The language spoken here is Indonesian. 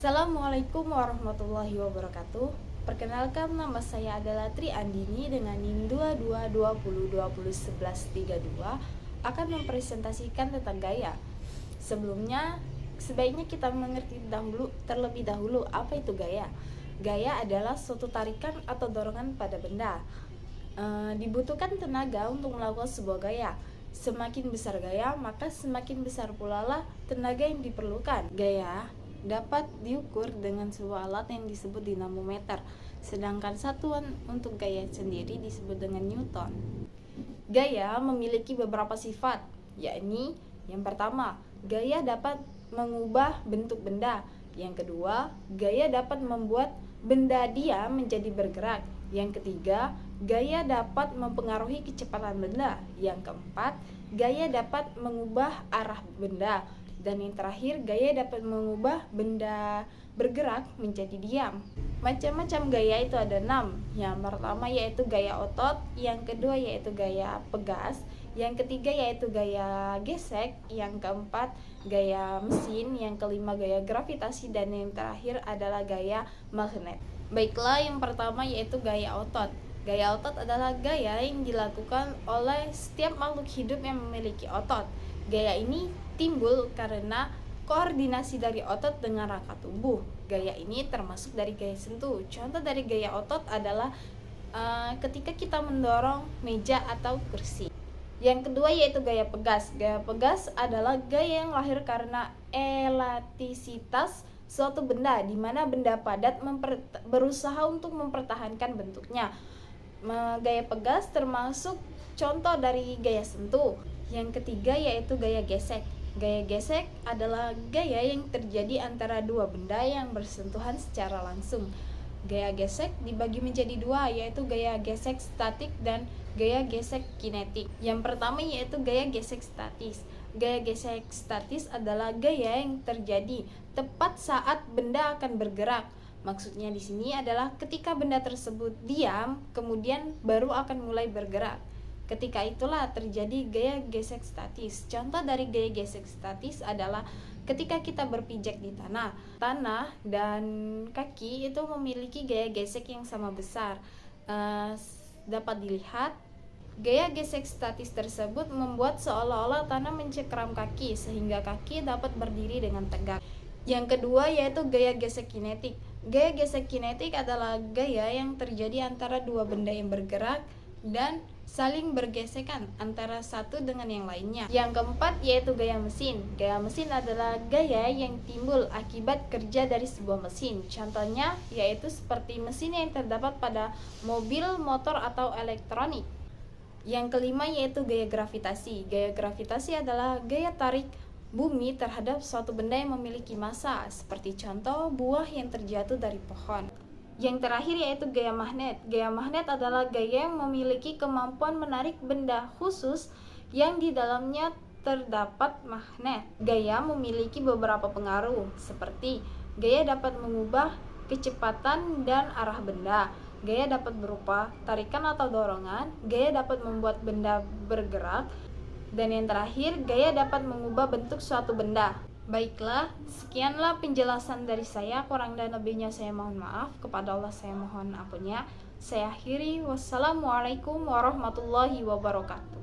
Assalamualaikum warahmatullahi wabarakatuh. Perkenalkan, nama saya adalah Tri Andini dengan NIM 2220201132 akan mempresentasikan tentang gaya. Sebelumnya, sebaiknya kita mengerti terlebih dahulu apa itu gaya. Gaya adalah suatu tarikan atau dorongan pada benda. Dibutuhkan tenaga untuk melakukan sebuah gaya. Semakin besar gaya, maka semakin besar pula lah tenaga yang diperlukan. Gaya dapat diukur dengan sebuah alat yang disebut dinamometer, sedangkan satuan untuk gaya sendiri disebut dengan Newton. Gaya memiliki beberapa sifat, yakni yang pertama, gaya dapat mengubah bentuk benda. Yang kedua, gaya dapat membuat benda diam menjadi bergerak. Yang ketiga, gaya dapat mempengaruhi kecepatan benda. Yang keempat, gaya dapat mengubah arah benda. Dan yang terakhir, gaya dapat mengubah benda bergerak menjadi diam. Macam-macam gaya itu ada 6. Yang pertama yaitu gaya otot, yang kedua yaitu gaya pegas, yang ketiga yaitu gaya gesek, yang keempat gaya mesin, yang kelima gaya gravitasi, dan yang terakhir adalah gaya magnet. Baiklah, yang pertama yaitu gaya otot. Gaya otot adalah gaya yang dilakukan oleh setiap makhluk hidup yang memiliki otot. Gaya ini timbul karena koordinasi dari otot dengan rangka tubuh. Gaya ini termasuk dari gaya sentuh. Contoh dari gaya otot adalah ketika kita mendorong meja atau kursi. Yang kedua yaitu gaya pegas. Gaya pegas adalah gaya yang lahir karena elastisitas suatu benda, di mana benda padat berusaha untuk mempertahankan bentuknya. Gaya pegas termasuk contoh dari gaya sentuh. Yang ketiga yaitu gaya gesek. Gaya gesek adalah gaya yang terjadi antara dua benda yang bersentuhan secara langsung. Gaya gesek dibagi menjadi dua, yaitu gaya gesek statik dan gaya gesek kinetik. Yang pertama yaitu gaya gesek statis. Gaya gesek statis adalah gaya yang terjadi tepat saat benda akan bergerak. Maksudnya di sini adalah ketika benda tersebut diam, kemudian baru akan mulai bergerak. Ketika itulah terjadi gaya gesek statis. Contoh dari gaya gesek statis adalah ketika kita berpijak di tanah. Tanah dan kaki itu memiliki gaya gesek yang sama besar. Dapat dilihat, gaya gesek statis tersebut membuat seolah-olah tanah mencengkeram kaki sehingga kaki dapat berdiri dengan tegak. Yang kedua yaitu gaya gesek kinetik. Gaya gesek kinetik adalah gaya yang terjadi antara dua benda yang bergerak dan saling bergesekan antara satu dengan yang lainnya. Yang keempat yaitu gaya mesin. Gaya mesin adalah gaya yang timbul akibat kerja dari sebuah mesin. Contohnya yaitu seperti mesin yang terdapat pada mobil, motor, atau elektronik. Yang kelima yaitu gaya gravitasi. Gaya gravitasi adalah gaya tarik bumi terhadap suatu benda yang memiliki massa, seperti contoh buah yang terjatuh dari pohon. Yang terakhir yaitu gaya magnet. Gaya magnet adalah gaya yang memiliki kemampuan menarik benda khusus yang di dalamnya terdapat magnet. Gaya memiliki beberapa pengaruh, seperti gaya dapat mengubah kecepatan dan arah benda. Gaya dapat berupa tarikan atau dorongan. Gaya dapat membuat benda bergerak. Dan yang terakhir, gaya dapat mengubah bentuk suatu benda. Baiklah, sekianlah penjelasan dari saya. Kurang dan lebihnya saya mohon maaf. Kepada Allah saya mohon ampunnya. Saya akhiri. Wassalamualaikum warahmatullahi wabarakatuh.